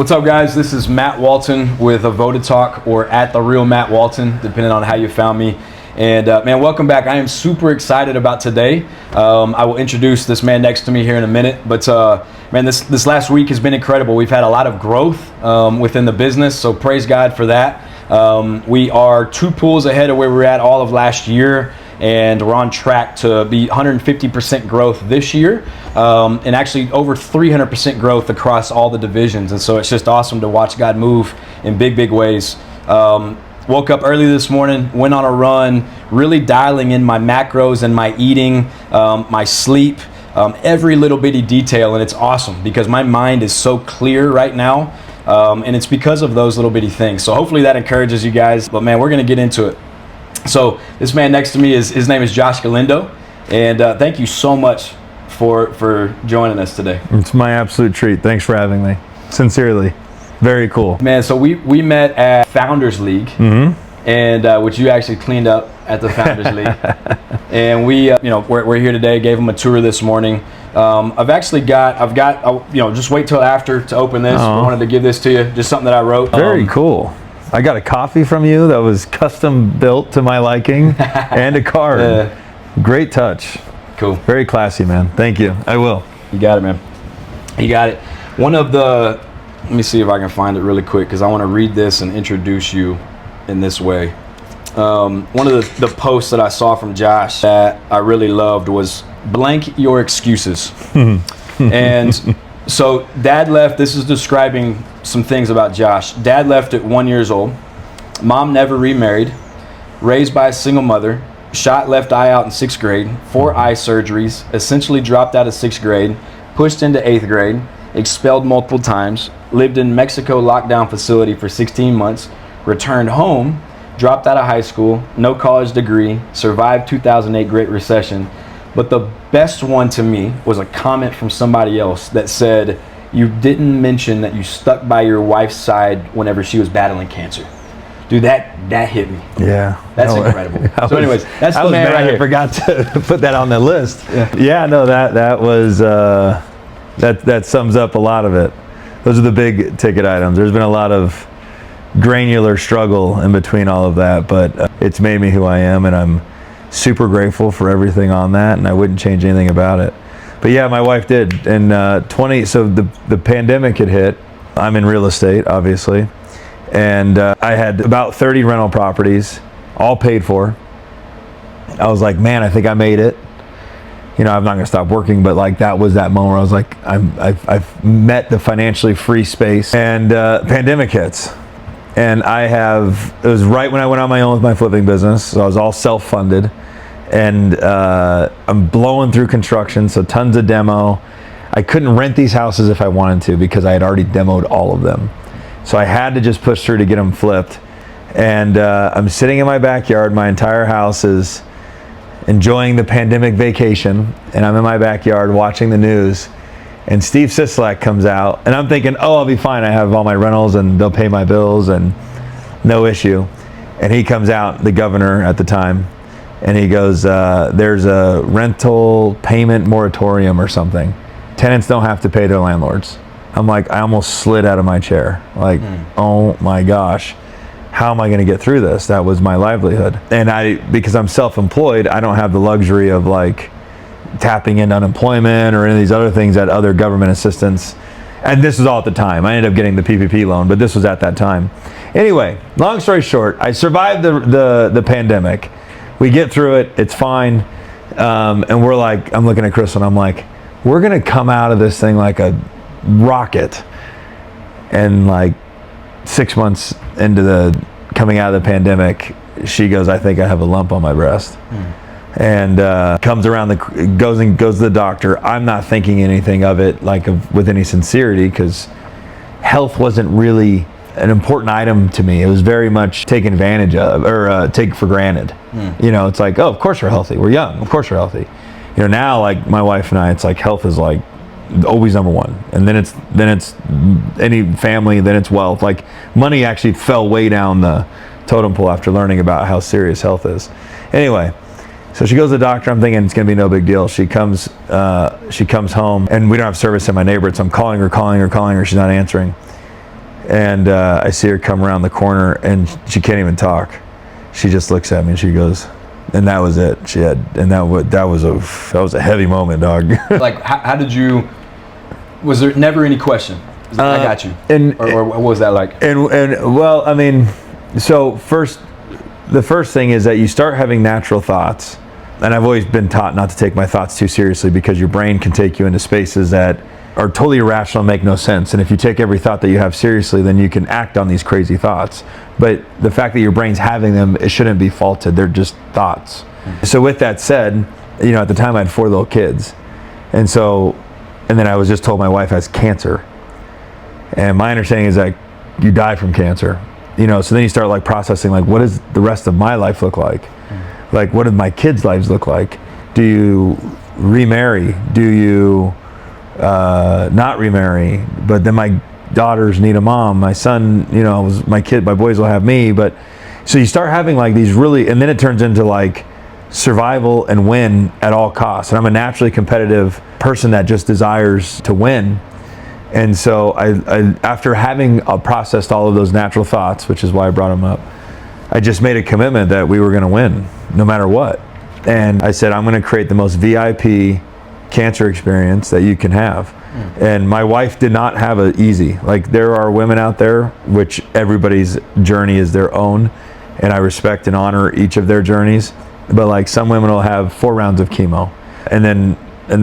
What's up, guys? This is Matt Walton with Avoda Talk, or at the real Matt Walton, depending on how you found me. And man, welcome back. I am super excited about today. I will introduce this man next to me here in a minute. But man, this last week has been incredible. We've had a lot of growth within the business, so praise God for that. We are 2 pools ahead of where we were at all of last year, and we're on track to be 150% growth this year, and actually over 300% growth across all the divisions. And so it's just awesome to watch God move in big ways. Woke up early this morning, went on a run, really dialing in my macros and my eating, my sleep, every little bitty detail. And it's awesome because my mind is so clear right now. And it's because of those little bitty things. So hopefully that encourages you guys. But man, we're going to get into it. So this man next to me, his name is Josh Galindo. And thank you so much for joining us today. It's my absolute treat. Thanks for having me. Sincerely. Very cool. Man, so we met at Founders League, and which you actually cleaned up at the Founders League. And we're here today, gave them a tour this morning. I've got, just wait till after to open this. I wanted to give this to you, just something that I wrote. Very cool. I got a coffee from you that was custom built to my liking, and a card. Great touch. Cool. Very classy, man. Thank you. I will. You got it, man. You got it. Let me see if I can find it really quick, because I want to read this and introduce you in this way. One of the posts that I saw from Josh that I really loved was blank your excuses. And so Dad left. This is describing some things about Josh. Dad left at 1 year old. Mom never remarried. Raised by a single mother. Shot left eye out in 6th grade. 4 eye surgeries. Essentially dropped out of 6th grade. Pushed into 8th grade. Expelled multiple times. Lived in Mexico lockdown facility for 16 months. Returned home. Dropped out of high school. No college degree. Survived 2008 Great Recession. But the best one to me was a comment from somebody else that said, you didn't mention that you stuck by your wife's side whenever she was battling cancer. Dude, that hit me. Yeah. That's incredible. So anyways, that's the man right here. I forgot to put that on the list. Yeah, no, that was, that sums up a lot of it. Those are the big ticket items. There's been a lot of granular struggle in between all of that, but it's made me who I am, and I'm super grateful for everything on that, and I wouldn't change anything about it. But yeah, my wife did. And so the pandemic had hit. I'm in real estate, obviously. And I had about 30 rental properties, all paid for. I was like, man, I think I made it. I'm not gonna stop working, but like that was that moment where I was like, I've met the financially free space. And pandemic hits. And it was right when I went on my own with my flipping business. So I was all self-funded. And I'm blowing through construction, so tons of demo. I couldn't rent these houses if I wanted to because I had already demoed all of them. So I had to just push through to get them flipped. And I'm sitting in my backyard. My entire house is enjoying the pandemic vacation. And I'm in my backyard watching the news. And Steve Sisolak comes out. And I'm thinking, I'll be fine. I have all my rentals and they'll pay my bills and no issue. And he comes out, the governor at the time. And he goes, there's a rental payment moratorium or something. Tenants don't have to pay their landlords. I'm like, I almost slid out of my chair. Like, oh my gosh, how am I gonna get through this? That was my livelihood. And because I'm self-employed, I don't have the luxury of like tapping into unemployment or any of these other things that other government assistance. And this was all at the time. I ended up getting the PPP loan, but this was at that time. Anyway, long story short, I survived the pandemic. We get through it, it's fine. And I'm looking at Chris and I'm like, we're gonna come out of this thing like a rocket. And like 6 months into the coming out of the pandemic, she goes, I think I have a lump on my breast. And comes around, goes to the doctor. I'm not thinking anything of it with any sincerity, because health wasn't really an important item to me. It was very much taken advantage of, or take for granted. It's like, of course we're healthy. We're young. Of course we're healthy. Now, like my wife and I, it's like health is like always number one, and then it's any family, then it's wealth. Like money actually fell way down the totem pole after learning about how serious health is. Anyway, so she goes to the doctor. I'm thinking it's gonna be no big deal. She comes home, and we don't have service in my neighborhood, so I'm calling her. She's not answering. And I see her come around the corner, and she can't even talk. She just looks at me and she goes, and that was it. That was a heavy moment, dog. Like, how did you? Was there never any question? I got you. Or what was that like? And well, I mean, so the first thing is that you start having natural thoughts. And I've always been taught not to take my thoughts too seriously, because your brain can take you into spaces that are totally irrational and make no sense. And if you take every thought that you have seriously, then you can act on these crazy thoughts. But the fact that your brain's having them, it shouldn't be faulted. They're just thoughts. Mm-hmm. So with that said, at the time I had 4 little kids. And then I was just told my wife has cancer. And my understanding is that you die from cancer. So then you start like processing, like, what does the rest of my life look like? Mm-hmm. Like, what do my kids' lives look like? Do you remarry? Do you not remarry? But then my daughters need a mom. My son, my boys will have me. But so you start having like these really, and then it turns into like survival and win at all costs. And I'm a naturally competitive person that just desires to win. And so I after having processed all of those natural thoughts, which is why I brought them up, I just made a commitment that we were going to win no matter what. And I said, I'm going to create the most VIP cancer experience that you can have. And my wife did not have it easy. Like, there are women out there, which everybody's journey is their own, and I respect and honor each of their journeys. But like, some women will have 4 rounds of chemo and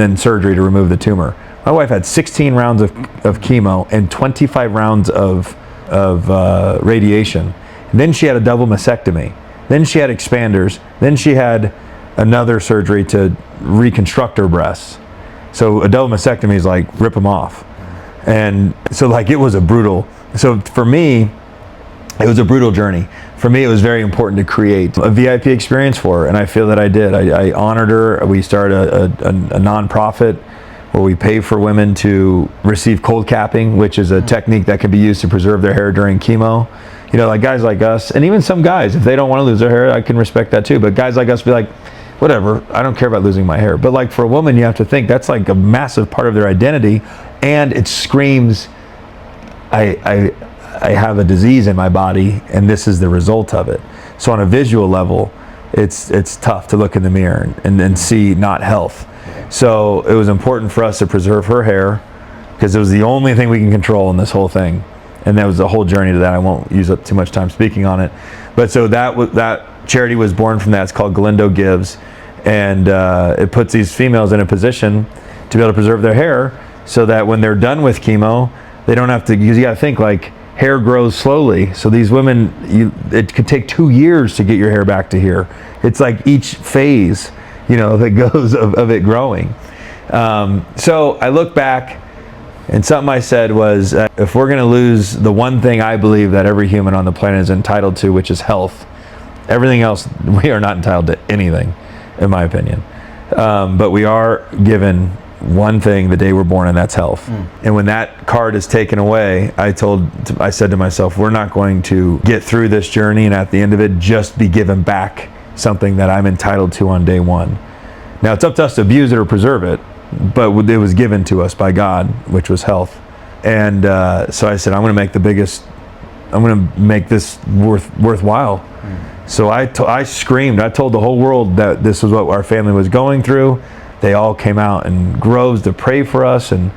then surgery to remove the tumor. My wife had 16 rounds of chemo and 25 rounds of radiation. And then she had a double mastectomy. Then she had expanders. Then she had another surgery to reconstruct her breasts. So a double mastectomy is like rip them off. And so like, it was so for me, it was a brutal journey. For me, it was very important to create a VIP experience for her, and I feel that I did. I honored her. We started a nonprofit where we pay for women to receive cold capping, which is a technique that can be used to preserve their hair during chemo. Like guys like us, and even some guys, if they don't want to lose their hair, I can respect that too. But guys like us be like, whatever, I don't care about losing my hair. But like, for a woman, you have to think that's like a massive part of their identity, and it screams, I have a disease in my body, and this is the result of it. So on a visual level, it's tough to look in the mirror and see not health. So it was important for us to preserve her hair, because it was the only thing we can control in this whole thing. And that was a whole journey to that. I won't use up too much time speaking on it. But so that charity was born from that. It's called Galindo Gives. And it puts these females in a position to be able to preserve their hair, so that when they're done with chemo, they don't have to, because you got to think, like, hair grows slowly. So these women, it could take 2 years to get your hair back to here. It's like each phase, that goes of it growing. So I look back, and something I said was, if we're going to lose the one thing I believe that every human on the planet is entitled to, which is health, everything else, we are not entitled to anything, in my opinion. But we are given one thing the day we're born, and that's health. And when that card is taken away, I said to myself, we're not going to get through this journey and at the end of it just be given back something that I'm entitled to on day one. Now, it's up to us to abuse it or preserve it, but it was given to us by God, which was health. And so I said, I'm going to make this worthwhile. So I screamed. I told the whole world that this was what our family was going through. They all came out in groves to pray for us and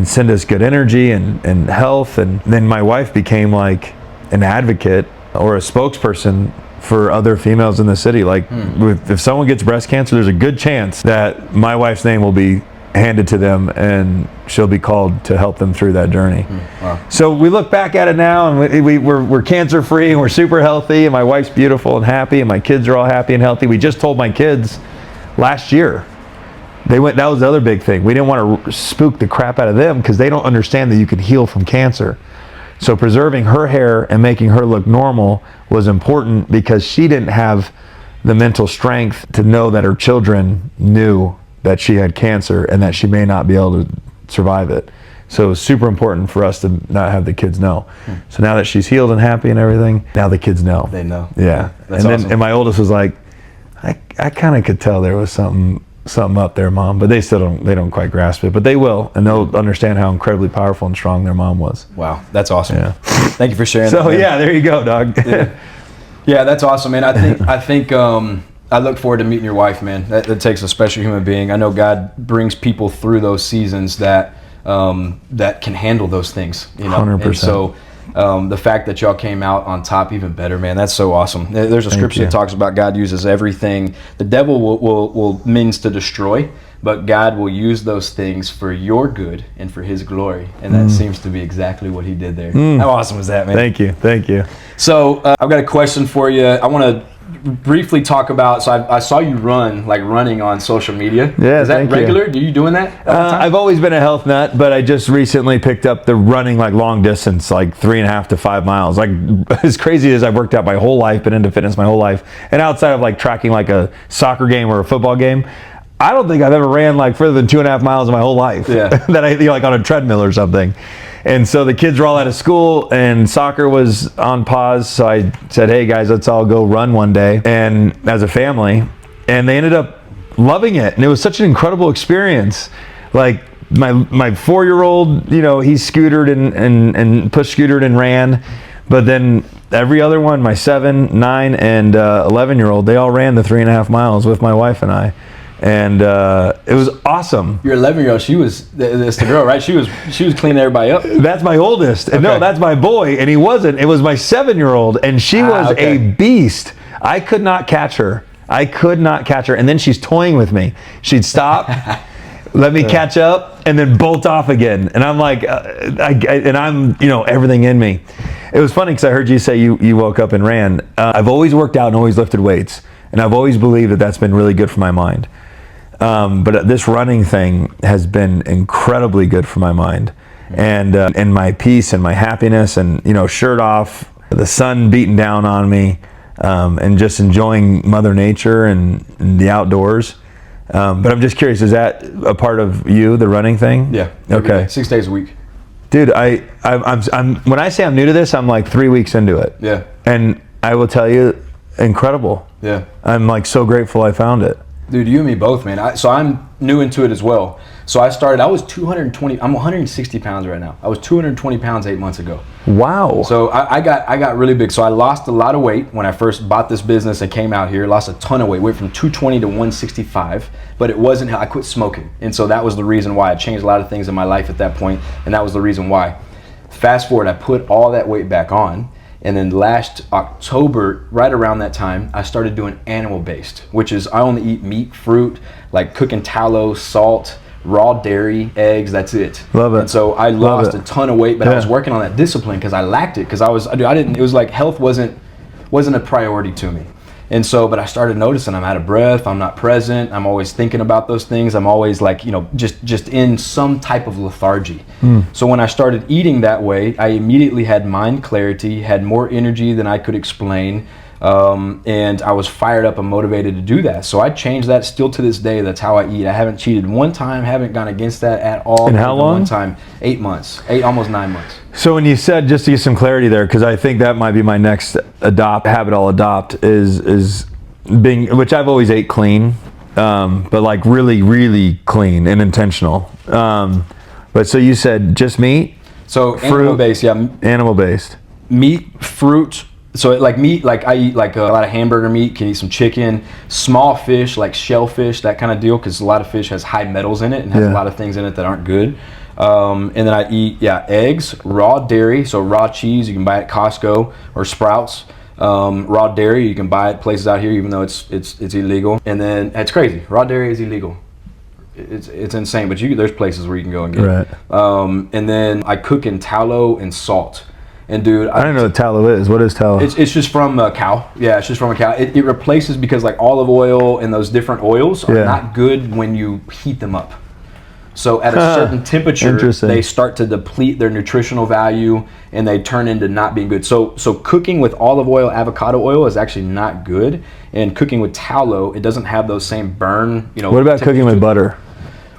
send us good energy and health. And then my wife became like an advocate or a spokesperson for other females in the city. Like, if someone gets breast cancer, there's a good chance that my wife's name will be handed to them, and she'll be called to help them through that journey. Wow. So we look back at it now, and we're cancer free, and we're super healthy, and my wife's beautiful and happy, and my kids are all happy and healthy. We just told my kids last year. That was the other big thing. We didn't want to spook the crap out of them, because they don't understand that you can heal from cancer. So preserving her hair and making her look normal was important, because she didn't have the mental strength to know that her children knew that she had cancer and that she may not be able to survive it. So it was super important for us to not have the kids know. So now that she's healed and happy and everything, now the kids know. They know. Yeah. That's awesome. And my oldest was like, I kind of could tell there was something something up there, Mom. But they don't quite grasp it, but they will, and they'll understand how incredibly powerful and strong their mom was. Wow, that's awesome. Yeah. Thank you for sharing So that. yeah, there you go, dog. Yeah, that's awesome, man. I think I look forward to meeting your wife, man. That takes a special human being. I know God brings people through those seasons that can handle those things, 100%. And so the fact that y'all came out on top, even better, man. That's so awesome. There's a scripture that talks about God uses everything. The devil will means to destroy, but God will use those things for your good and for His glory, and that seems to be exactly what He did there. How awesome is that, man? Thank you. So I've got a question for you. I want to briefly talk about, so I saw you running on social media. Yeah, is that thank you. regular? Are you doing that all the time? I've always been a health nut, but I just recently picked up the running like long distance, like 3.5 to 5 miles. Like as crazy as I've worked out my whole life, been into fitness my whole life, and outside of like tracking like a soccer game or a football game, I don't think I've ever ran like further than 2.5 miles in my whole life. Yeah. That I like on a treadmill or something. And so the kids were all out of school and soccer was on pause. So I said, hey guys, let's all go run one day, and as a family, and they ended up loving it. And it was such an incredible experience. Like my 4-year-old, he scootered and push scootered and ran. But then every other one, my 7, 9, and 11-year-old, they all ran the 3.5 miles with my wife and I. And it was awesome. Your 11-year-old, she was that's the girl, right? She was cleaning everybody up. That's my oldest. Okay. No, that's my boy, and he wasn't. It was my 7-year-old, and she was a beast. I could not catch her. And then she's toying with me. She'd stop, let me catch up, and then bolt off again. And I'm like, I'm everything in me. It was funny because I heard you say you woke up and ran. I've always worked out and always lifted weights, and I've always believed that that's been really good for my mind. But this running thing has been incredibly good for my mind, and my peace and my happiness, and shirt off, the sun beating down on me, and just enjoying Mother Nature and the outdoors. But I'm just curious, is that a part of you, the running thing? Yeah. Okay. 6 days a week. Dude, I'm when I say I'm new to this, I'm like 3 weeks into it. Yeah. And I will tell you, incredible. Yeah. I'm like so grateful I found it. Dude, you and me both, man. So I'm new into it as well. So I was 220, I'm 160 pounds right now. I was 220 pounds 8 months ago. Wow. So I got really big. So I lost a lot of weight when I first bought this business and came out here. Lost a ton of weight. Went from 220 to 165. But it wasn't how I quit smoking. And so that was the reason why. I changed a lot of things in my life at that point, and that was the reason why. Fast forward, I put all that weight back on. And then last October, right around that time, I started doing animal-based, which is I only eat meat, fruit, like cooking tallow, salt, raw dairy, eggs, that's it. Love it. And so I lost a ton of weight, but I was working on that discipline because I lacked it, because it was like health wasn't a priority to me. And so, but I started noticing I'm out of breath, I'm not present, I'm always thinking about those things, I'm always like, just in some type of lethargy. So when I started eating that way, I immediately had mind clarity, had more energy than I could explain, and I was fired up and motivated to do that. So I changed that. Still to this day, that's how I eat. I haven't cheated one time, haven't gone against that at all. And how long? One time, 8 months, almost 9 months. So when you said, just to get some clarity there, because I think that might be my next habit I'll adopt, is being, which I've always ate clean, but like really, really clean and intentional. But so you said just meat? So animal-based, yeah. Animal-based. Meat, fruit. So like meat, like I eat like a lot of hamburger meat, can eat some chicken, small fish, like shellfish, that kind of deal, because a lot of fish has high metals in it and has a lot of things in it that aren't good. And then I eat, eggs, raw dairy, so raw cheese you can buy at Costco or Sprouts. Raw dairy you can buy at places out here, even though it's illegal. And then it's crazy, raw dairy is illegal. It's insane, but there's places where you can go and get it. And then I cook in tallow and salt. And dude, I don't know what tallow is. What is tallow? It's just from a cow. Yeah, it's just from a cow. It replaces, because like olive oil and those different oils are not good when you heat them up. So at a certain temperature, they start to deplete their nutritional value and they turn into not being good. So cooking with olive oil, avocado oil is actually not good. And cooking with tallow, it doesn't have those same burn. What about cooking with butter?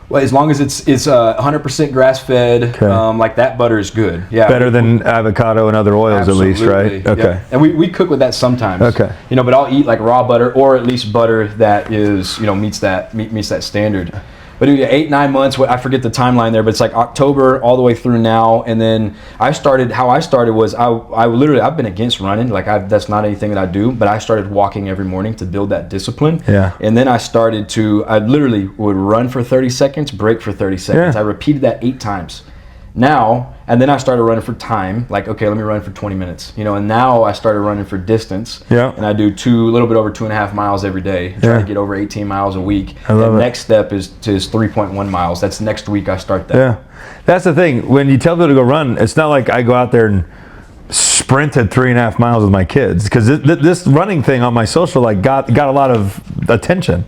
Well, as long as it's 100% grass fed, like that butter is good. Yeah, better than avocado and other oils, absolutely, at least, right? Okay. Yeah. And we cook with that sometimes. Okay. You know, but I'll eat like raw butter, or at least butter that is, you know, meets that standard. But 8-9 months, I forget the timeline there, but it's like October all the way through now. And then how I started was I've been against running. Like that's not anything that I do, but I started walking every morning to build that discipline. Yeah. And then I literally would run for 30 seconds, break for 30 seconds. Yeah. I repeated that 8 times. Now, and then I started running for time, like, okay, let me run for 20 minutes, you know, and now I started running for distance. Yeah. And I do a little bit over 2.5 miles every day, trying to get over 18 miles a week. I love the it. next step is 3.1 miles. That's next week I start that. Yeah. That's the thing. When you tell people to go run, it's not like I go out there and sprinted 3.5 miles with my kids, because this running thing on my social got a lot of attention.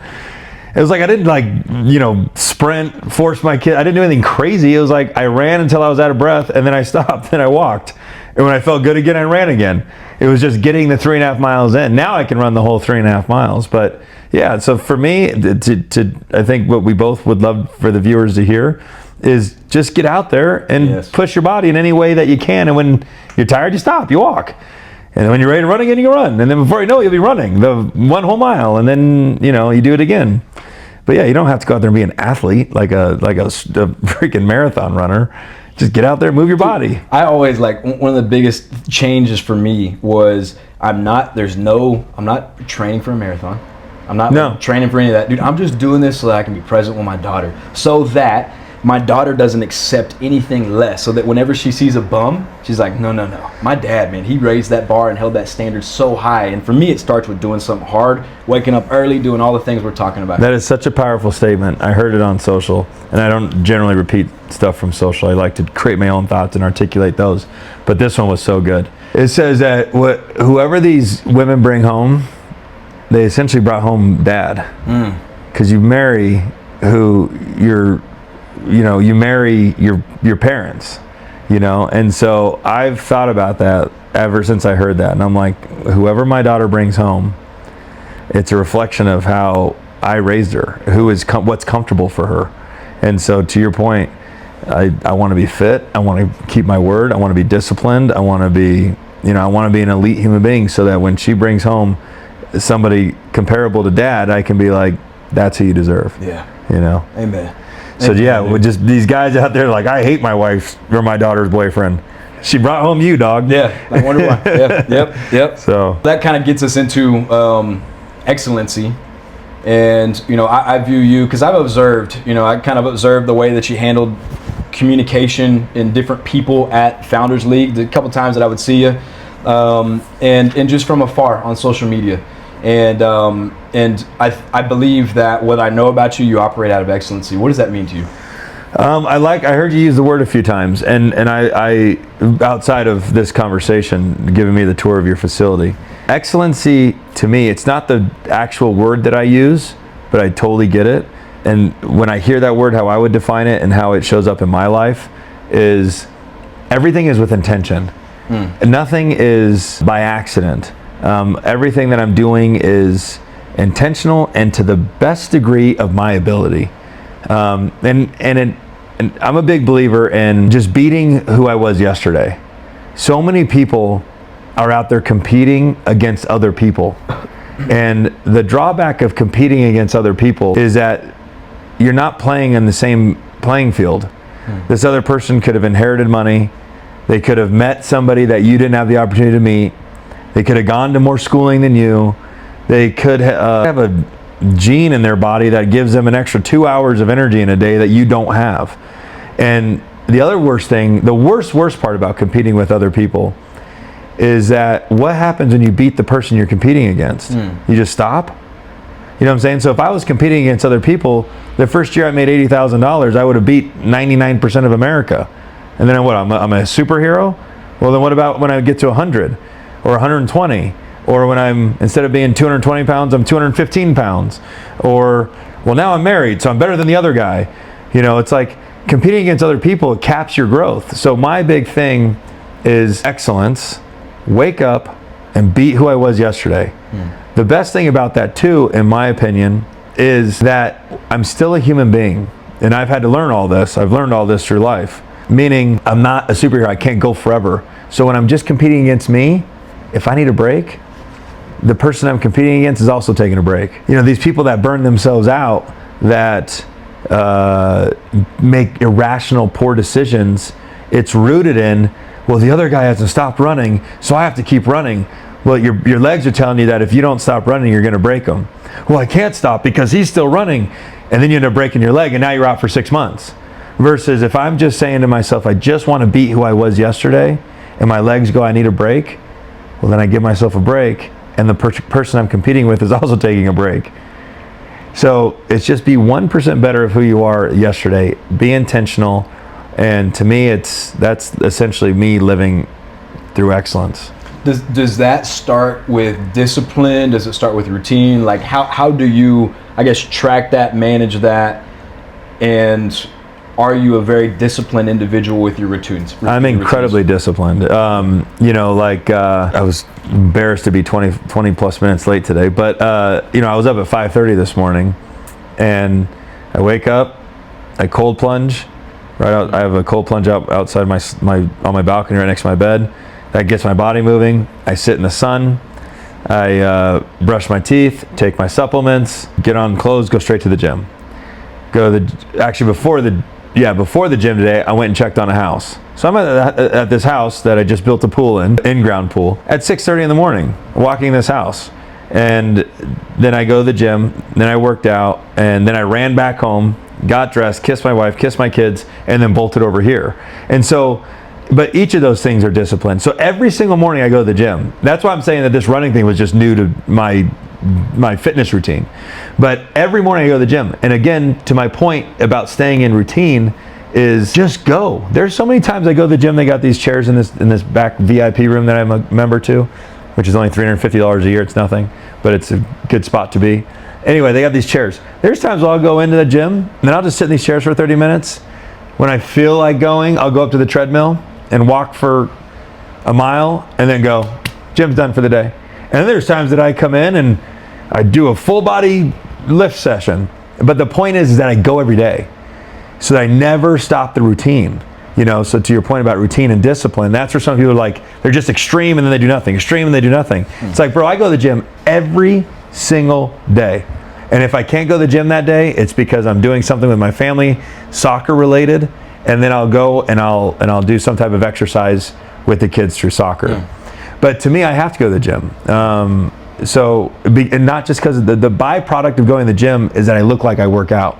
It was like I didn't sprint, force my kid. I didn't do anything crazy. It was like I ran until I was out of breath, and then I stopped and I walked. And when I felt good again, I ran again. It was just getting the 3.5 miles in. Now I can run the whole 3.5 miles. But yeah, so for me, I think what we both would love for the viewers to hear is just get out there and push your body in any way that you can. And when you're tired, you stop, you walk. And then when you're ready to run again, you run. And then before you know it, you'll be running the 1 whole mile. And then, you do it again. But yeah, you don't have to go out there and be an athlete, like a freaking marathon runner. Just get out there, move your body. I always one of the biggest changes for me was I'm not training for a marathon. I'm not training for any of that. Dude, I'm just doing this so that I can be present with my daughter. So that my daughter doesn't accept anything less, so that whenever she sees a bum, she's like, no. My dad, man, he raised that bar and held that standard so high. And for me, it starts with doing something hard, waking up early, doing all the things we're talking about. That is such a powerful statement. I heard it on social, and I don't generally repeat stuff from social. I like to create my own thoughts and articulate those. But this one was so good. It says that whoever these women bring home, they essentially brought home dad. Because you marry you marry your parents, and so I've thought about that ever since I heard that, and I'm like, whoever my daughter brings home, it's a reflection of how I raised her, what's comfortable for her. And so to your point, I want to be fit, I want to keep my word, I want to be disciplined, I want to be an elite human being, so that when she brings home somebody comparable to dad, I can be like, that's who you deserve. Amen. So with just these guys out there like, I hate my wife's or my daughter's boyfriend. She brought home you, dog. Yeah, I wonder why. Yep. So that kind of gets us into excellency. And, I view you, because I've observed, I kind of observed the way that you handled communication in different people at Founders League, the couple times that I would see you, and just from afar on social media. And I believe that what I know about you, you operate out of excellency. What does that mean to you? I heard you use the word a few times, and I outside of this conversation, giving me the tour of your facility. Excellency, to me, it's not the actual word that I use, but I totally get it. And when I hear that word, how I would define it and how it shows up in my life is everything is with intention. Nothing is by accident. Everything that I'm doing is intentional and to the best degree of my ability. And I'm a big believer in just beating who I was yesterday. So many people are out there competing against other people. And the drawback of competing against other people is that you're not playing in the same playing field. This other person could have inherited money. They could have met somebody that you didn't have the opportunity to meet. They could have gone to more schooling than you. They could have a gene in their body that gives them an extra 2 hours of energy in a day that you don't have. And the other worst thing, the worst part about competing with other people is that what happens when you beat the person you're competing against? You just stop? You know what I'm saying? So if I was competing against other people, the first year I made $80,000, I would have beat 99% of America. And then what, I'm a superhero? Well, then what about when I get to 100 or 120? Or when I'm, instead of being 220 pounds, I'm 215 pounds. Or, well, now I'm married, so I'm better than the other guy. It's like competing against other people caps your growth. So my big thing is excellence. Wake up and beat who I was yesterday. The best thing about that too, in my opinion, is that I'm still a human being. And I've had to learn all this. I've learned all this through life. Meaning, I'm not a superhero. I can't go forever. So when I'm just competing against me, if I need a break, the person I'm competing against is also taking a break. You know, these people that burn themselves out, that make irrational, poor decisions, it's rooted in, well, the other guy hasn't stopped running, so I have to keep running. Well, your legs are telling you that if you don't stop running, you're going to break them. Well, I can't stop because he's still running. And then you end up breaking your leg, and now you're out for 6 months. Versus if I'm just saying to myself, I just want to beat who I was yesterday, and my legs go, I need a break, well, then I give myself a break, and the person I'm competing with is also taking a break. So it's just be 1% better of who you are yesterday. Be intentional. And to me, that's essentially me living through excellence. Does that start with discipline? Does it start with routine? Like how do you, I guess, track that, manage that, and are you a very disciplined individual with your routines? I'm incredibly disciplined. You know, like I was embarrassed to be 20 plus minutes late today, but you know, I was up at 5:30 this morning, and I wake up, I cold plunge. Right out, I have a cold plunge outside on my balcony right next to my bed. That gets my body moving. I sit in the sun. I brush my teeth, take my supplements, get on clothes, go straight to the gym. Before the gym today, I went and checked on a house. So I'm at this house that I just built a pool in-ground pool, at 6:30 in the morning, walking this house. And then I go to the gym, then I worked out, and then I ran back home, got dressed, kissed my wife, kissed my kids, and then bolted over here. And so, but each of those things are disciplined. So every single morning I go to the gym. That's why I'm saying that this running thing was just new to my fitness routine. But every morning I go to the gym. And again, to my point about staying in routine, is just go. There's so many times I go to the gym, they got these chairs in this back VIP room that I'm a member to, which is only $350 a year. It's nothing, but it's a good spot to be. Anyway, they got these chairs. There's times I'll go into the gym and then I'll just sit in these chairs for 30 minutes. When I feel like going, I'll go up to the treadmill and walk for a mile and then go, gym's done for the day. And then there's times that I come in and I do a full body lift session. But the point is that I go every day, so that I never stop the routine. You know, so to your point about routine and discipline, that's where some people are like, they're just extreme and then they do nothing, extreme and they do nothing. It's like, bro, I go to the gym every single day. And if I can't go to the gym that day, it's because I'm doing something with my family, soccer related, and then I'll go and I'll do some type of exercise with the kids through soccer. Yeah. But to me, I have to go to the gym. And not just because the byproduct of going to the gym is that I look like I work out.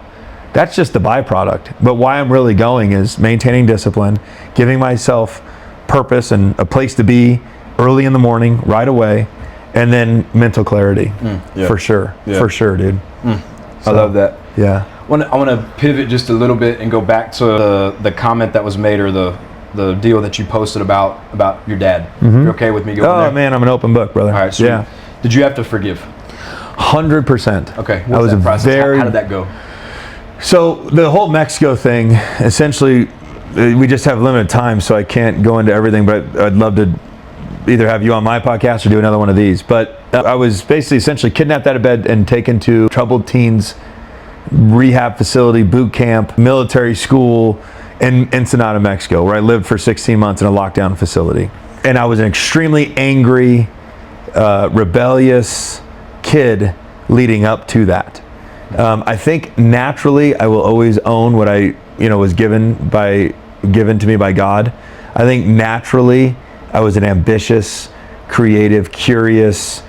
That's just the byproduct. But why I'm really going is maintaining discipline, giving myself purpose and a place to be early in the morning, right away, and then mental clarity. Yeah. For sure, dude. So, I love that. Yeah. I want to pivot just a little bit and go back to the comment that was made, or the deal that you posted about your dad. Mm-hmm. You're okay with me going there? Oh man, I'm an open book, brother. All right, so yeah. Did you have to forgive? 100%. Okay, what was that process? How did that go? So the whole Mexico thing, essentially, we just have limited time, so I can't go into everything, but I'd love to either have you on my podcast or do another one of these. But I was basically essentially kidnapped out of bed and taken to troubled teens rehab facility, boot camp, military school in Ensenada, Mexico, where I lived for 16 months in a lockdown facility. And I was an extremely angry, rebellious kid leading up to that. I think naturally I will always own what I was given to me by God. I think naturally I was an ambitious, creative, curious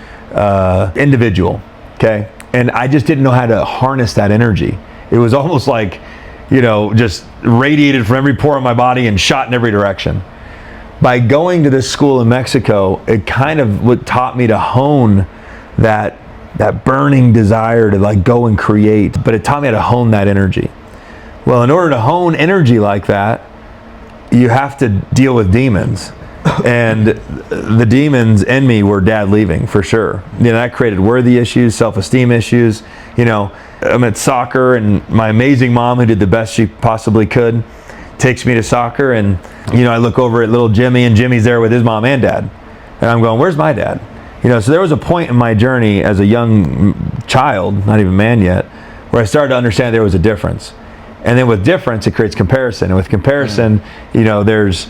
individual. Okay, and I just didn't know how to harness that energy. It was almost like, just radiated from every pore of my body and shot in every direction. By going to this school in Mexico, it kind of taught me to hone that burning desire to go and create, but it taught me how to hone that energy. Well, in order to hone energy like that, you have to deal with demons. And the demons in me were dad leaving, for sure. That created worthy issues, self-esteem issues. I'm at soccer, and my amazing mom, who did the best she possibly could, takes me to soccer, and I look over at little Jimmy, and Jimmy's there with his mom and dad. And I'm going, where's my dad? So there was a point in my journey as a young child, not even man yet, where I started to understand there was a difference. And then with difference, it creates comparison. And with comparison, there's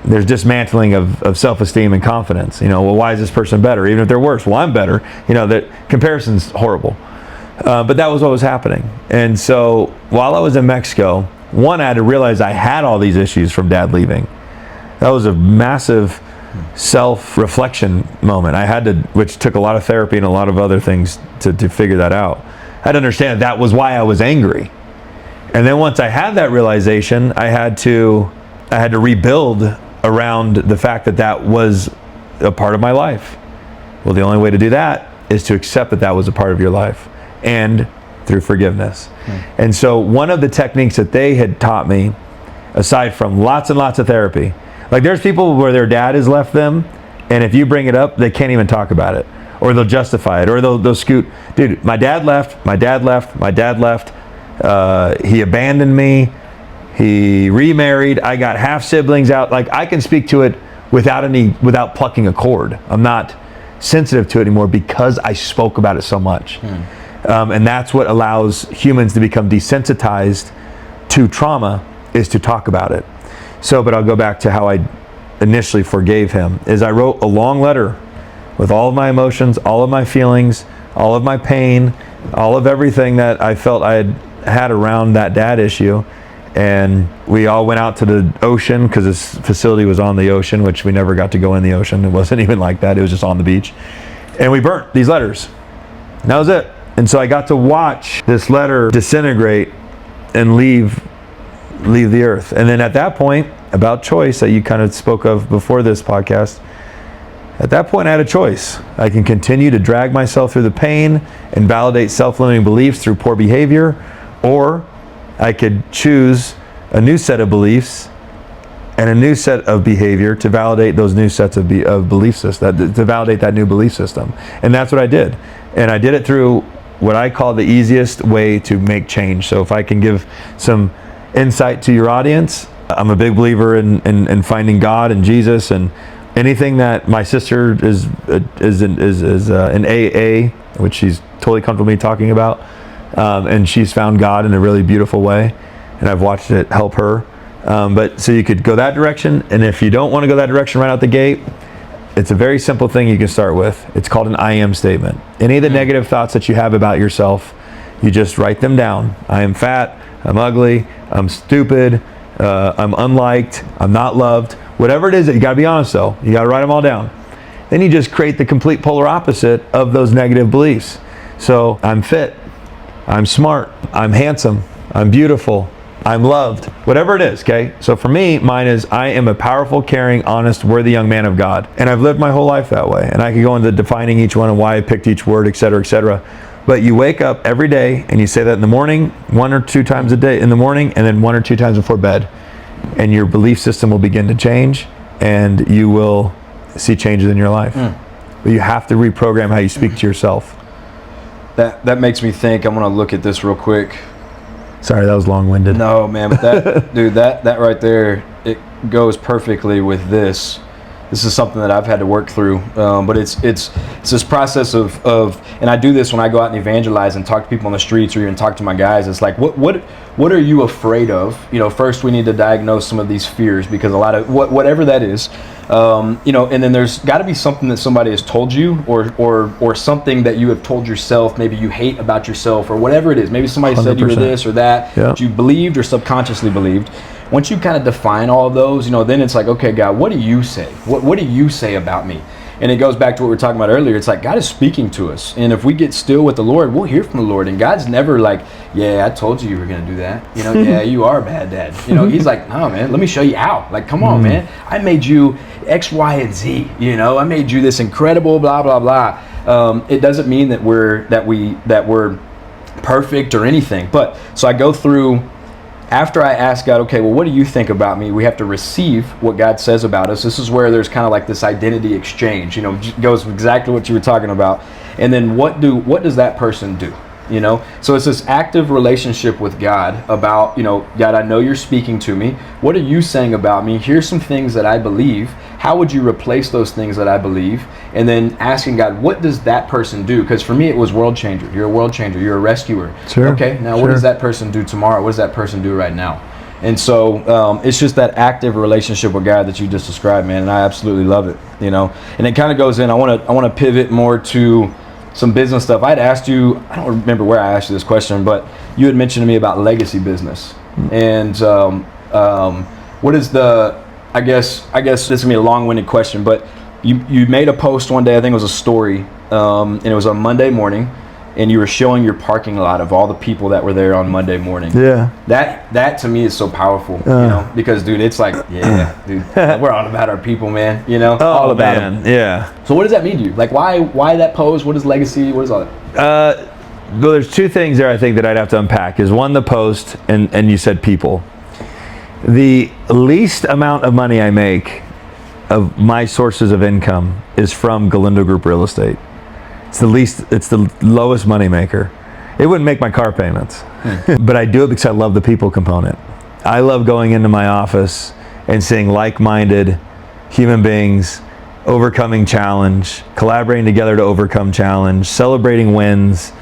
dismantling of self-esteem and confidence. Well, why is this person better? Even if they're worse, well, I'm better. That comparison's horrible. But that was what was happening. And so while I was in Mexico, one, I had to realize I had all these issues from Dad leaving. That was a massive self-reflection moment. Which took a lot of therapy and a lot of other things to figure that out. I had to understand that was why I was angry. And then once I had that realization, I had to rebuild around the fact that was a part of my life. Well, the only way to do that is to accept that was a part of your life, and through forgiveness. And so one of the techniques that they had taught me, aside from lots and lots of therapy, like there's people where their dad has left them, and if you bring it up, they can't even talk about it, or they'll justify it, or they'll scoot. Dude, my dad left. He abandoned me. He remarried. I got half siblings out. Like, I can speak to it without plucking a cord. I'm not sensitive to it anymore because I spoke about it so much. And that's what allows humans to become desensitized to trauma, is to talk about it. But I'll go back to how I initially forgave him. Is I wrote a long letter with all of my emotions, all of my feelings, all of my pain, all of everything that I felt I had around that dad issue. And we all went out to the ocean, because this facility was on the ocean, which we never got to go in the ocean. It wasn't even like that. It was just on the beach. And we burnt these letters. And that was it. And so I got to watch this letter disintegrate and leave the earth. And then at that point, about choice that you kind of spoke of before this podcast, at that point I had a choice. I can continue to drag myself through the pain and validate self-limiting beliefs through poor behavior, or I could choose a new set of beliefs and a new set of behavior to validate those new sets of belief systems, to validate that new belief system. And that's what I did. And I did it through what I call the easiest way to make change. So if I can give some insight to your audience, I'm a big believer in finding God and Jesus, and anything that my sister is in AA, which she's totally comfortable with me talking about. And she's found God in a really beautiful way, and I've watched it help her. But so you could go that direction, and if you don't want to go that direction right out the gate, it's a very simple thing you can start with. It's called an I am statement. Any of the negative thoughts that you have about yourself, you just write them down. I am fat, I'm ugly, I'm stupid, I'm unliked, I'm not loved. Whatever it is, you got to be honest though. You got to write them all down. Then you just create the complete polar opposite of those negative beliefs. So I'm fit, I'm smart, I'm handsome, I'm beautiful, I'm loved, whatever it is, okay? So for me, mine is, I am a powerful, caring, honest, worthy young man of God. And I've lived my whole life that way. And I could go into defining each one and why I picked each word, et cetera, et cetera. But you wake up every day and you say that in the morning, 1 or 2 times a day in the morning, and then 1 or 2 times before bed. And your belief system will begin to change, and you will see changes in your life. But you have to reprogram how you speak to yourself. That makes me think. I'm going to look at this real quick. Sorry, that was long-winded. No, man, but that, dude, that right there, it goes perfectly with this. This is something that I've had to work through, but it's this process of, and I do this when I go out and evangelize and talk to people on the streets, or even talk to my guys. It's like, what are you afraid of? First we need to diagnose some of these fears, because a lot of whatever that is, and then there's got to be something that somebody has told you, or something that you have told yourself, maybe you hate about yourself, or whatever it is. Maybe somebody 100%. Said you were this or that, that you believed or subconsciously believed. Once you kind of define all of those, then it's like, okay, God, what do you say? What do you say about me? And it goes back to what we were talking about earlier. It's like God is speaking to us. And if we get still with the Lord, we'll hear from the Lord. And God's never like, yeah, I told you were going to do that. Yeah, you are a bad dad. He's like, no, man, let me show you how. Like, come on, man. I made you X, Y, and Z. I made you this incredible blah, blah, blah. It doesn't mean that we're perfect or anything. But so I go through. After I ask God, okay, well, what do you think about me? We have to receive what God says about us. This is where there's kind of like this identity exchange, goes exactly what you were talking about. And then what does that person do? you know? So it's this active relationship with God about, you know, God, I know you're speaking to me. What are you saying about me? Here's some things that I believe. How would you replace those things that I believe? And then asking God, what does that person do? Because for me, it was world changer. You're a world changer. You're a rescuer. Sure. Okay, now what does that person do tomorrow? What does that person do right now? And so it's just that active relationship with God that you just described, man, and I absolutely love it, you know. And it kind of goes in, I want to pivot more to some business stuff. I'd asked you, I don't remember where I asked you this question, but you had mentioned to me about legacy business. And what is the, I guess this is gonna be a long-winded question, but you made a post one day, I think it was a story, and it was on Monday morning, and you were showing your parking lot of all the people that were there on Monday morning. Yeah. That to me is so powerful, you know, because dude, it's like, yeah, dude, we're all about our people, man, you know, all about them. Yeah. So what does that mean to you? Like, why that pose? What is legacy? What is all that? Well, there's two things there I think that I'd have to unpack. Is one, the post, and you said people. The least amount of money I make of my sources of income is from Galindo Group Real Estate. It's the lowest money maker. It wouldn't make my car payments, but I do it because I love the people component. I love going into my office and seeing like-minded human beings overcoming challenge, collaborating together to overcome challenge, celebrating wins,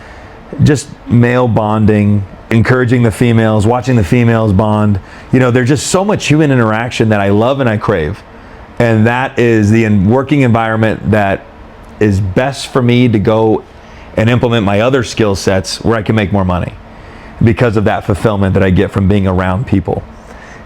just male bonding, encouraging the females, watching the females bond. You know, there's just so much human interaction that I love and I crave. And that is the working environment that is best for me to go and implement my other skill sets where I can make more money because of that fulfillment that I get from being around people.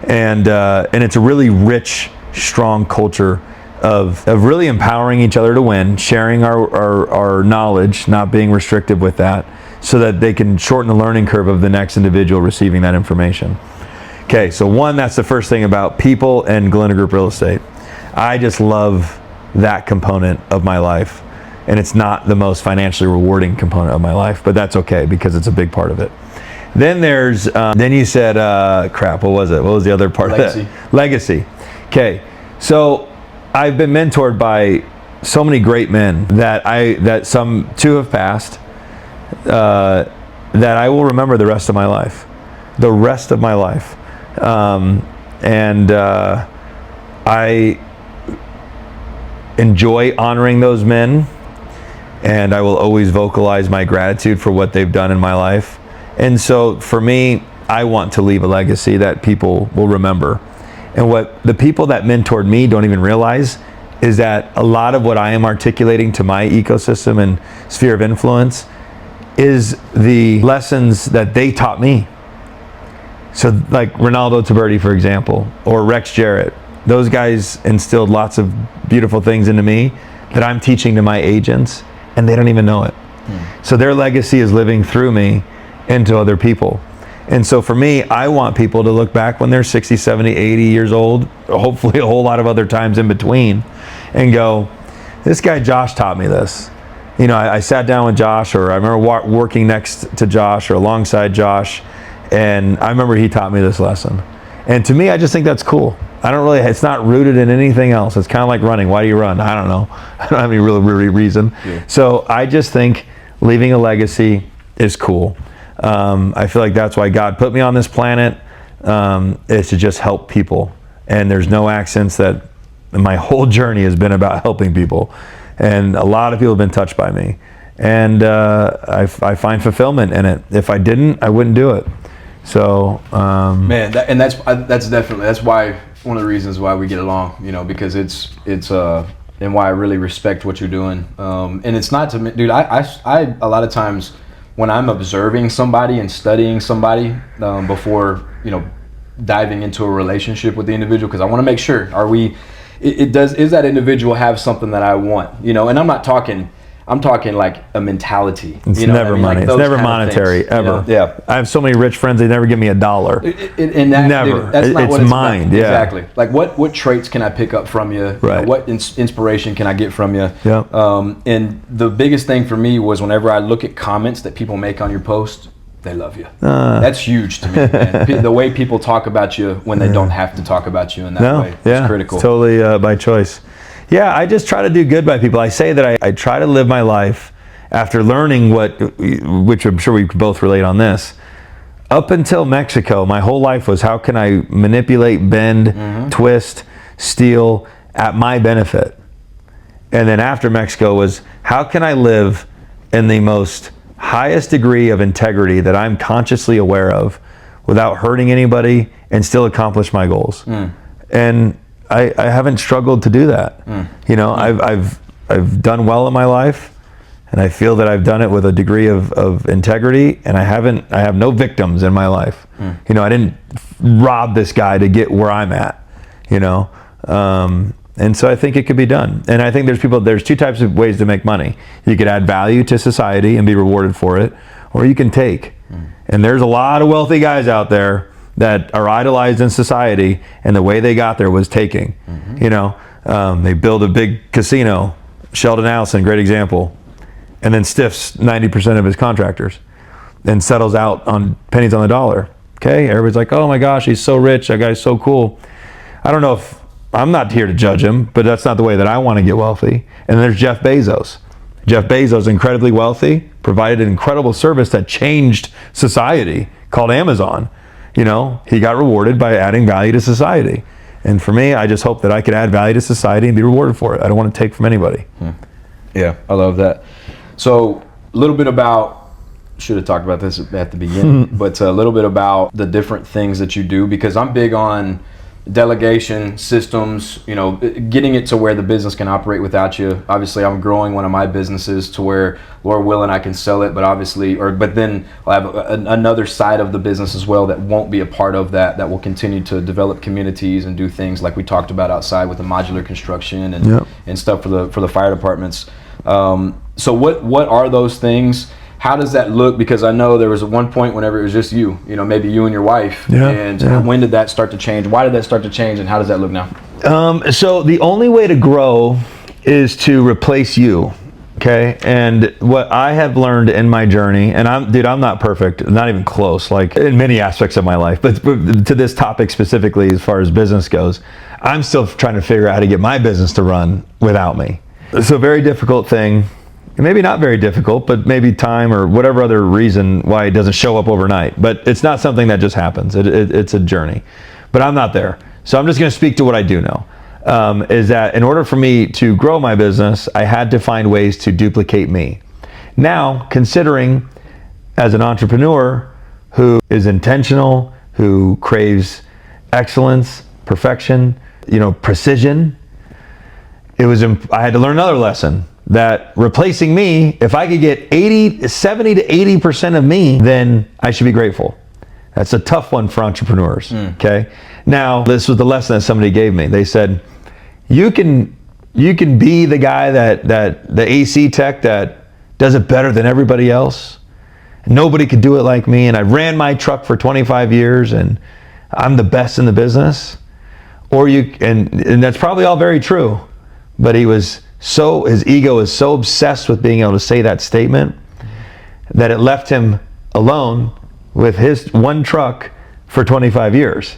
And it's a really rich, strong culture of really empowering each other to win, sharing our knowledge, not being restrictive with that, so that they can shorten the learning curve of the next individual receiving that information. Okay, so one, that's the first thing about people and Galindo Group Real Estate. I just love that component of my life. And it's not the most financially rewarding component of my life, but that's okay because it's a big part of it. Then there's, then you said, crap, what was it? What was the other part of that? Legacy. Okay, so I've been mentored by so many great men that two have passed, that I will remember the rest of my life. The rest of my life. I enjoy honoring those men, and I will always vocalize my gratitude for what they've done in my life. And so for me, I want to leave a legacy that people will remember. And what the people that mentored me don't even realize is that a lot of what I am articulating to my ecosystem and sphere of influence is the lessons that they taught me. So like Ronaldo Taberti, for example, or Rex Jarrett, those guys instilled lots of beautiful things into me that I'm teaching to my agents, and they don't even know it. So their legacy is living through me into other people. And so for me, I want people to look back when they're 60, 70, 80 years old, hopefully a whole lot of other times in between, and go, this guy Josh taught me this. You know, I sat down with Josh, or I remember working next to Josh or alongside Josh, and I remember he taught me this lesson. And to me, I just think that's cool. It's not rooted in anything else. It's kind of like running. Why do you run? I don't know. I don't have any real reason. Yeah. So I just think leaving a legacy is cool. I feel like that's why God put me on this planet, is to just help people. And there's no accents that my whole journey has been about helping people. And a lot of people have been touched by me. And I find fulfillment in it. If I didn't, I wouldn't do it. So man, that's why one of the reasons why we get along, you know, because it's and why I really respect what you're doing. And it's not to me, dude. I a lot of times when I'm observing somebody and studying somebody before, you know, diving into a relationship with the individual, because I want to make sure is that individual have something that I want, you know. And I'm talking like a mentality. It's never money. Like it's never monetary, things, ever. You know? Yeah. I have so many rich friends, they never give me $1. Never. Dude, that's not what it's mind. Yeah. Exactly. Like what traits can I pick up from you? Right. You know, what inspiration can I get from you? Yeah. And the biggest thing for me was whenever I look at comments that people make on your post, they love you. That's huge to me, man. The way people talk about you when they don't have to talk about you in that way is critical. It's totally by choice. Yeah, I just try to do good by people. I say that I try to live my life after learning which I'm sure we could both relate on this, up until Mexico, my whole life was how can I manipulate, bend, twist, steal at my benefit. And then after Mexico was how can I live in the most highest degree of integrity that I'm consciously aware of without hurting anybody and still accomplish my goals. And I haven't struggled to do that. You know, I've done well in my life, and I feel that I've done it with a degree of integrity, and I have no victims in my life. You know, I didn't rob this guy to get where I'm at, you know. And so I think it could be done. And I think there's two types of ways to make money. You could add value to society and be rewarded for it, or you can take. And there's a lot of wealthy guys out there that are idolized in society, and the way they got there was taking. You know, they build a big casino, Sheldon Adelson, great example, and then stiffs 90% of his contractors and settles out on pennies on the dollar. Okay, everybody's like, oh my gosh, he's so rich, that guy's so cool. I don't know if, I'm not here to judge him, but that's not the way that I want to get wealthy. And there's Jeff Bezos. Jeff Bezos, incredibly wealthy, provided an incredible service that changed society called Amazon. You know, he got rewarded by adding value to society. And for me, I just hope that I could add value to society and be rewarded for it. I don't want to take from anybody. Yeah, I love that. So a little bit about, should have talked about this at the beginning, but a little bit about the different things that you do, because I'm big on delegation, systems, you know, getting it to where the business can operate without you. Obviously, I'm growing one of my businesses to where, Lord willing, I can sell it, but then I'll have another side of the business as well that won't be a part of that will continue to develop communities and do things like we talked about outside with the modular construction and stuff for the fire departments. So what are those things? How does that look? Because I know there was one point whenever it was just you know, maybe you and your wife. When did that start to change? Why did that start to change, and how does that look now? So the only way to grow is to replace you, okay? And what I have learned in my journey, and I'm not perfect, not even close, like in many aspects of my life, but to this topic specifically as far as business goes, I'm still trying to figure out how to get my business to run without me. It's a very difficult thing. Maybe not very difficult, but maybe time or whatever other reason why it doesn't show up overnight. But it's not something that just happens. It's a journey. But I'm not there. So I'm just going to speak to what I do know. Is that in order for me to grow my business, I had to find ways to duplicate me. Now, considering as an entrepreneur who is intentional, who craves excellence, perfection, you know, precision, I had to learn another lesson. That replacing me, if I could get 70 to 80% of me, then I should be grateful. That's a tough one for entrepreneurs, okay? Now, this was the lesson that somebody gave me. They said, you can be the guy that the AC tech that does it better than everybody else. Nobody could do it like me, and I ran my truck for 25 years, and I'm the best in the business. Or and that's probably all very true, but his ego is so obsessed with being able to say that statement that it left him alone with his one truck for 25 years.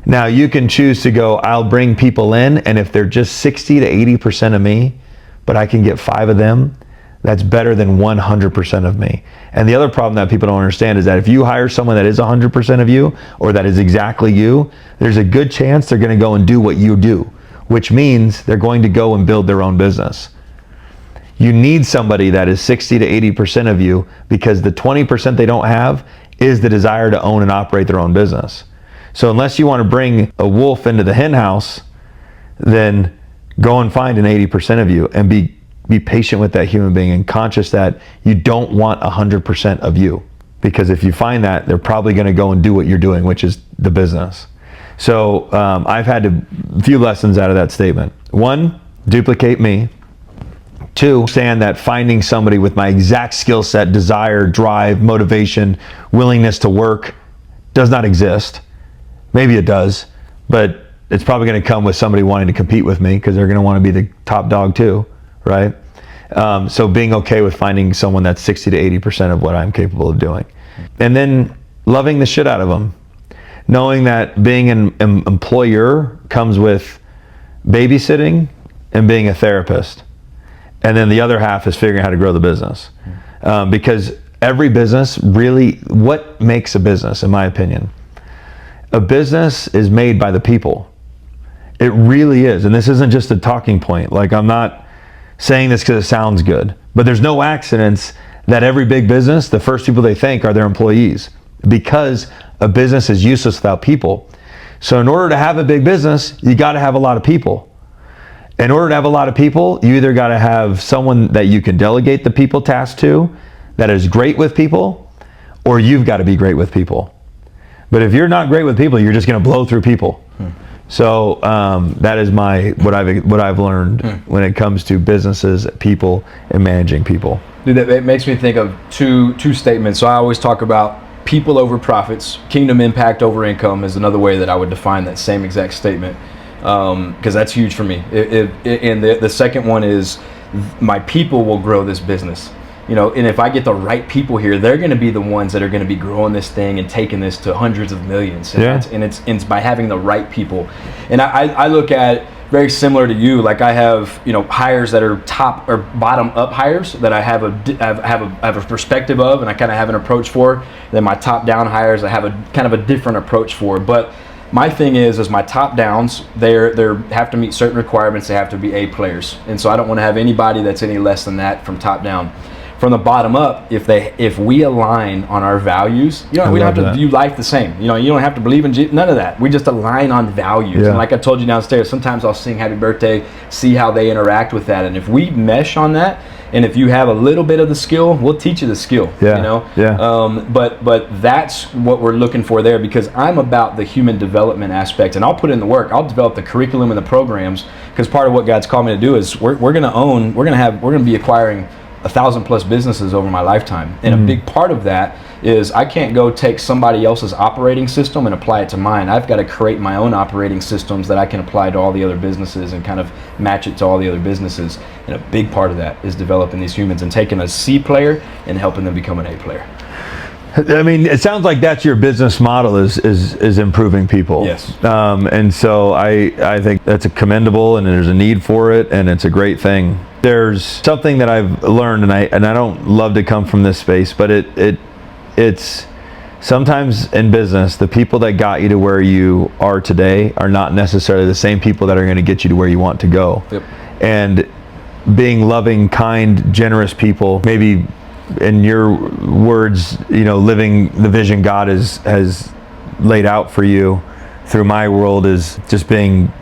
Now you can choose to go, I'll bring people in, and if they're just 60 to 80% of me, but I can get 5 of them, that's better than 100% of me. And the other problem that people don't understand is that if you hire someone that is 100% of you, or that is exactly you, there's a good chance they're gonna go and do what you do, which means they're going to go and build their own business. You need somebody that is 60 to 80% of you, because the 20% they don't have is the desire to own and operate their own business. So unless you want to bring a wolf into the hen house, then go and find an 80% of you and be patient with that human being and conscious that you don't want 100% of you. Because if you find that, they're probably going to go and do what you're doing, which is the business. So I've had a few lessons out of that statement. 1, duplicate me. 2, understand that finding somebody with my exact skill set, desire, drive, motivation, willingness to work does not exist. Maybe it does, but it's probably going to come with somebody wanting to compete with me because they're going to want to be the top dog too, right? So being okay with finding someone that's 60 to 80% of what I'm capable of doing. And then loving the shit out of them. Knowing that being an employer comes with babysitting and being a therapist. And then the other half is figuring out how to grow the business. Because every business really, what makes a business, in my opinion? A business is made by the people. It really is. And this isn't just a talking point. Like, I'm not saying this because it sounds good, but there's no accidents that every big business, the first people they thank are their employees, because a business is useless without people. So in order to have a big business, you got to have a lot of people. In order to have a lot of people, you either got to have someone that you can delegate the people task to that is great with people, or you've got to be great with people. But if you're not great with people, you're just going to blow through people. So that is what I've learned when it comes to businesses, people, and managing people. Dude, that makes me think of two statements. So I always talk about people over profits. Kingdom impact over income is another way that I would define that same exact statement, because that's huge for me. And the second one is, my people will grow this business. You know, and if I get the right people here, they're going to be the ones that are going to be growing this thing and taking this to hundreds of millions. And it's by having the right people. And I look at very similar to you. Like, I have, you know, hires that are top or bottom up hires that I have a perspective of, and I kind of have an approach for. Then my top down hires, I have a kind of a different approach for. But my thing is my top downs, they have to meet certain requirements. They have to be A players, and so I don't want to have anybody that's any less than that from top down. From the bottom up, if we align on our values, you know, we don't have to view life the same. You know, you don't have to believe in none of that. We just align on values. Yeah. And like I told you downstairs, sometimes I'll sing happy birthday, see how they interact with that. And if we mesh on that, and if you have a little bit of the skill, we'll teach you the skill. Yeah. You know. Yeah. But that's what we're looking for there, because I'm about the human development aspect, and I'll put in the work. I'll develop the curriculum and the programs, because part of what God's called me to do is we're going to be acquiring 1,000+ businesses over my lifetime. And a big part of that is I can't go take somebody else's operating system and apply it to mine. I've got to create my own operating systems that I can apply to all the other businesses and kind of match it to all the other businesses. And a big part of that is developing these humans and taking a C player and helping them become an A player. I mean, it sounds like that's your business model is improving people. Yes. And so I think that's commendable, and there's a need for it, and it's a great thing. There's something that I've learned, and I don't love to come from this space, but it's sometimes in business, the people that got you to where you are today are not necessarily the same people that are going to get you to where you want to go. Yep. And being loving, kind, generous people, maybe in your words, you know, living the vision God has laid out for you through my world is just being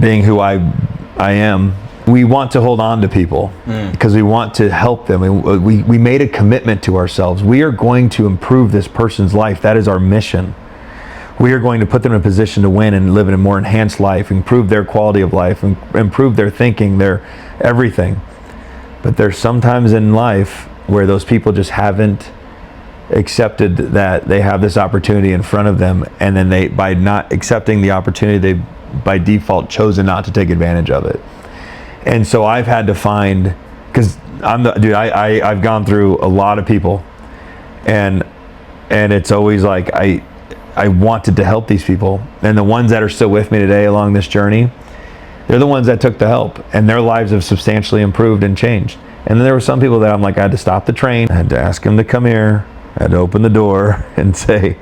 who I am. We want to hold on to people because we want to help them. We made a commitment to ourselves. We are going to improve this person's life. That is our mission. We are going to put them in a position to win and live in a more enhanced life, improve their quality of life, improve their thinking, their everything. But there's sometimes in life where those people just haven't accepted that they have this opportunity in front of them, and then they, by not accepting the opportunity, they by default chosen not to take advantage of it. And so I've had to find, because I've gone through a lot of people, and it's always like I wanted to help these people, and the ones that are still with me today along this journey, they're the ones that took the help, and their lives have substantially improved and changed. And then there were some people that I'm like, I had to stop the train, I had to ask them to come here, I had to open the door and say,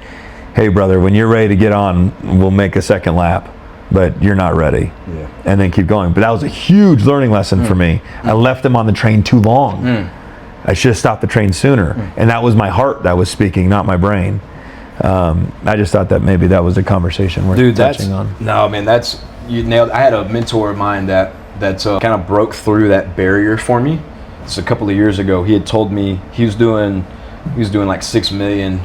hey brother, when you're ready to get on, we'll make a second lap, but you're not ready. Yeah. And then keep going. But that was a huge learning lesson for me. I left them on the train too long. I should have stopped the train sooner. And that was my heart that was speaking, not my brain. I just thought that maybe that was a conversation worth touching on. No, man, you nailed. I had a mentor of mine that kind of broke through that barrier for me. It's a couple of years ago. He had told me he was doing like $6 million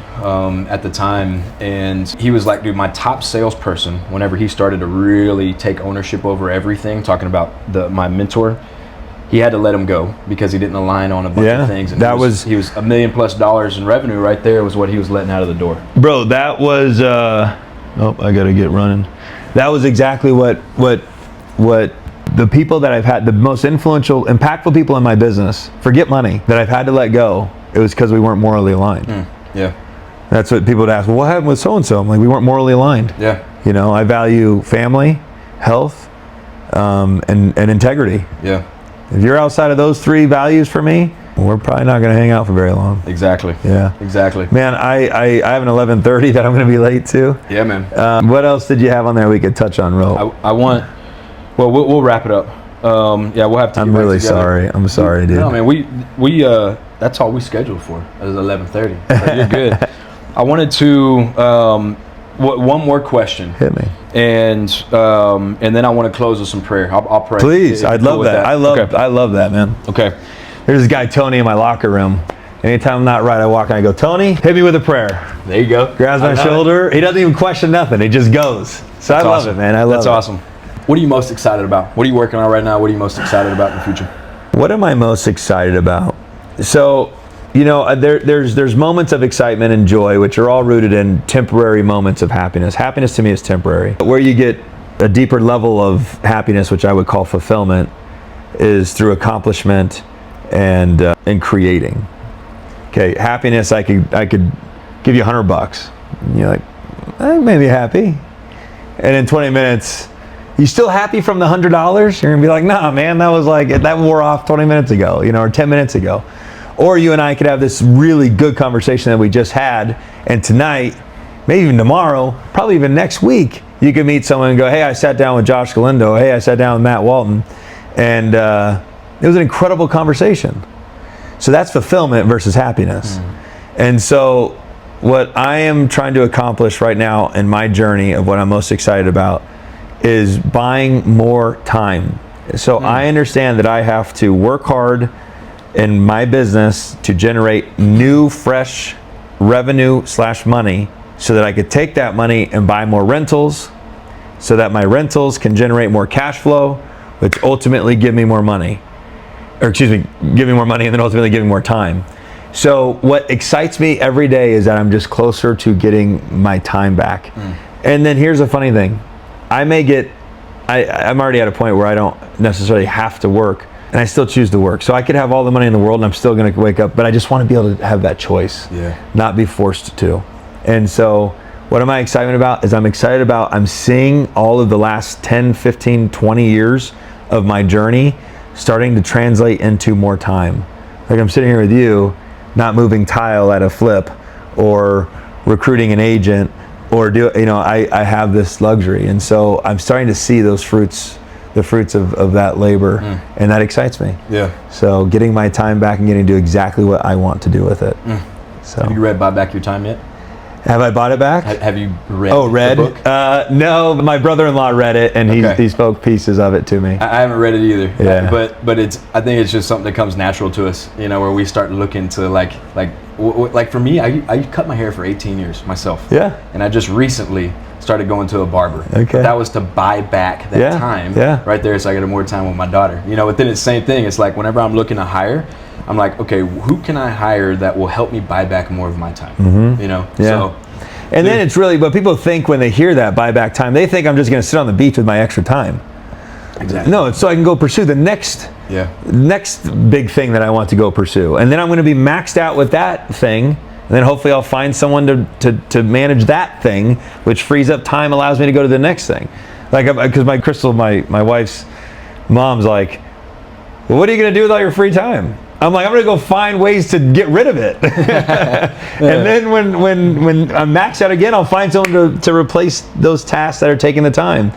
at the time, and he was like, dude, my top salesperson, whenever he started to really take ownership over everything, talking about my mentor, he had to let him go because he didn't align on a bunch of things. And he was $1 million+ in revenue right there was what he was letting out of the door. Bro, that was I gotta get running. That was exactly what the people that I've had, the most influential, impactful people in my business, forget money, that I've had to let go. It was because we weren't morally aligned. Yeah. That's what people would ask, well, what happened with so-and-so? I'm like, we weren't morally aligned. Yeah. You know, I value family, health, and integrity. Yeah. If you're outside of those 3 values for me, we're probably not going to hang out for very long. Exactly. Yeah. Exactly. Man, I have an 11:30 that I'm going to be late to. Yeah, man. What else did you have on there we could touch on, Ro? We'll wrap it up. We'll have to. I'm really sorry. I'm sorry, dude. No, man. We that's all we scheduled for. It was 11:30. So you're good. I wanted to one more question. Hit me. And then I want to close with some prayer. I'll pray. Please, I'd love that. I love that, man. Okay. There's this guy Tony in my locker room. Anytime I'm not right, I walk and I go, Tony, hit me with a prayer. There you go. Grabs my shoulder. He doesn't even question nothing. He just goes. So I love it, man. I love it. That's awesome. What are you most excited about? What are you working on right now? What are you most excited about in the future? What am I most excited about? So, there's moments of excitement and joy, which are all rooted in temporary moments of happiness. Happiness to me is temporary. Where you get a deeper level of happiness, which I would call fulfillment, is through accomplishment and creating. Okay, happiness, I could give you $100. And you're like, I may be happy. And in 20 minutes, you still happy from the $100? You're gonna be like, nah, man, that wore off 20 minutes ago, or 10 minutes ago. Or you and I could have this really good conversation that we just had, and tonight, maybe even tomorrow, probably even next week, you could meet someone and go, hey, I sat down with Josh Galindo. Hey, I sat down with Matt Walton. And it was an incredible conversation. So that's fulfillment versus happiness. And so what I am trying to accomplish right now in my journey of what I'm most excited about is buying more time. So I understand that I have to work hard in my business to generate new, fresh revenue / money so that I could take that money and buy more rentals so that my rentals can generate more cash flow, which ultimately give me more money. Give me more money and then ultimately give me more time. So what excites me every day is that I'm just closer to getting my time back. And then here's a funny thing. I'm already at a point where I don't necessarily have to work, and I still choose to work. So I could have all the money in the world and I'm still going to wake up, but I just want to be able to have that choice, not be forced to. And so what am I excited about is I'm seeing all of the last 10, 15, 20 years of my journey starting to translate into more time. Like I'm sitting here with you, not moving tile at a flip or recruiting an agent or I have this luxury. And so I'm starting to see the fruits of that labor, and that excites me. Yeah. So getting my time back and getting to do exactly what I want to do with it. So have you read Buy Back Your Time yet? Have I bought it back? Have you read the book? No, my brother-in-law read it, and he spoke pieces of it to me. I haven't read it either. Yeah. But I think it's just something that comes natural to us, where we start looking to like for me, I cut my hair for 18 years myself. Yeah. And I just recently started going to a barber. Okay. That was to buy back that time right there, so I get more time with my daughter. But then it's the same thing. It's like whenever I'm looking to hire, I'm like, okay, who can I hire that will help me buy back more of my time? So. And then it's really, but people think when they hear that buy back time, they think I'm just going to sit on the beach with my extra time. Exactly. No, it's so I can go pursue the next big thing that I want to go pursue. And then I'm going to be maxed out with that thing. And then hopefully I'll find someone to manage that thing, which frees up time, allows me to go to the next thing. Like, because my wife's mom's like, well, what are you going to do with all your free time? I'm like, I'm going to go find ways to get rid of it. And then when I'm maxed out again, I'll find someone to replace those tasks that are taking the time.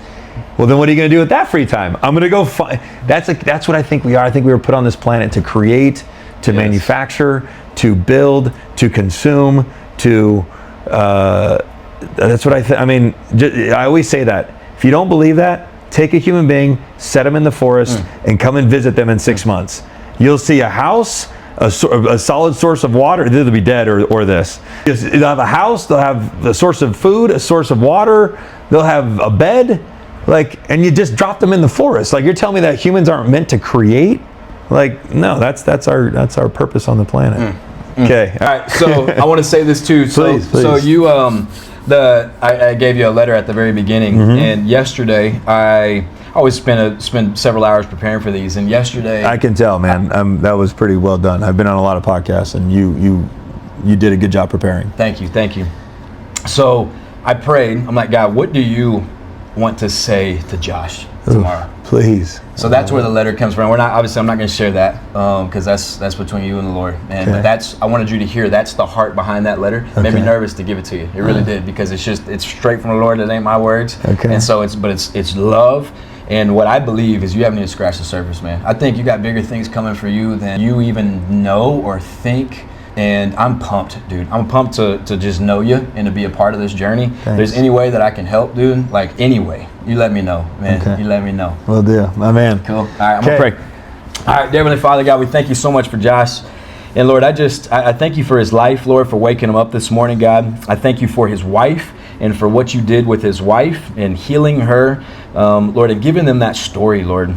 Well, then what are you going to do with that free time? I'm going to go find. That's what I think we are. I think we were put on this planet to create, to manufacture, to build, to consume, to. That's what I think. I mean, I always say that. If you don't believe that, take a human being, set them in the forest, and come and visit them in 6 months. You'll see a house, a solid source of water. They'll be dead or this. They'll have a house. They'll have a source of food, a source of water. They'll have a bed. And you just drop them in the forest. Like, you're telling me that humans aren't meant to create? Like, no, that's our purpose on the planet. Okay. All right. So I want to say this too. Please. So you I gave you a letter at the very beginning, and yesterday I always spend several hours preparing for these. And yesterday, I can tell, man, that was pretty well done. I've been on a lot of podcasts, and you did a good job preparing. Thank you. So I prayed. I'm like, God, what do you want to say to Josh? tomorrow. Please. So that's where the letter comes from. I'm not going to share that because that's between you and the Lord, man. Okay. But I wanted you to hear that's the heart behind that letter. It made me nervous to give it to you. It really did, because it's straight from the Lord. It ain't my words. Okay. And so it's love. And what I believe is you haven't even scratched the surface, man. I think you got bigger things coming for you than you even know or think. And I'm pumped, dude. I'm pumped to just know you and to be a part of this journey. Thanks. If there's any way that I can help, dude, like any way, you let me know, man. Okay. You let me know. Will do, my man. Cool. All right, I'm going to pray. All right, dear Heavenly Father, God, we thank you so much for Josh. And Lord, I thank you for his life, Lord, for waking him up this morning, God. I thank you for his wife and for what you did with his wife and healing her, Lord, and giving them that story, Lord.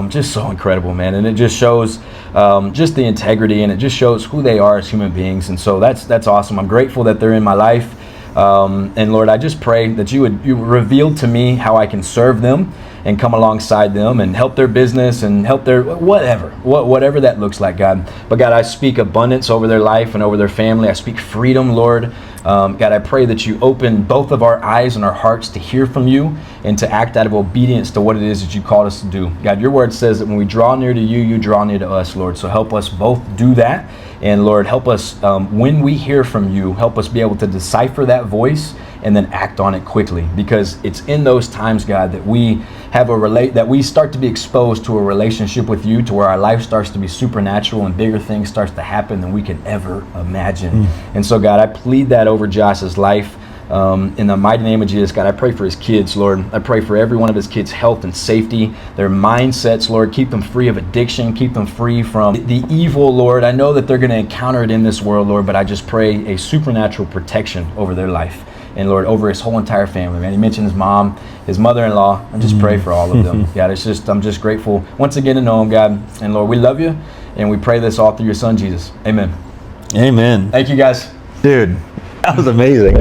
Just so incredible, man. And it just shows just the integrity, and it just shows who they are as human beings. And so that's awesome. I'm grateful that they're in my life. And Lord, I just pray that you reveal to me how I can serve them and come alongside them and help their business and help their whatever that looks like, God. But God, I speak abundance over their life and over their family. I speak freedom, Lord. God, I pray that you open both of our eyes and our hearts to hear from you and to act out of obedience to what it is that you called us to do. God, your word says that when we draw near to you, you draw near to us, Lord. So help us both do that. And Lord, help us when we hear from you, help us be able to decipher that voice and then act on it quickly, because it's in those times, God, that we have that we start to be exposed to a relationship with you, to where our life starts to be supernatural and bigger things starts to happen than we can ever imagine. And so, God, I plead that over Josh's life. In the mighty name of Jesus, God, I pray for his kids, Lord. I pray for every one of his kids' health and safety, their mindsets, Lord. Keep them free of addiction. Keep them free from the evil, Lord. I know that they're going to encounter it in this world, Lord, but I just pray a supernatural protection over their life. And Lord, over his whole entire family, man. He mentioned his mom, his mother-in-law. I just pray for all of them. God, I'm just grateful once again to know him, God. And Lord, we love you, and we pray this all through your son, Jesus. Amen. Amen. Thank you, guys. Dude, that was amazing.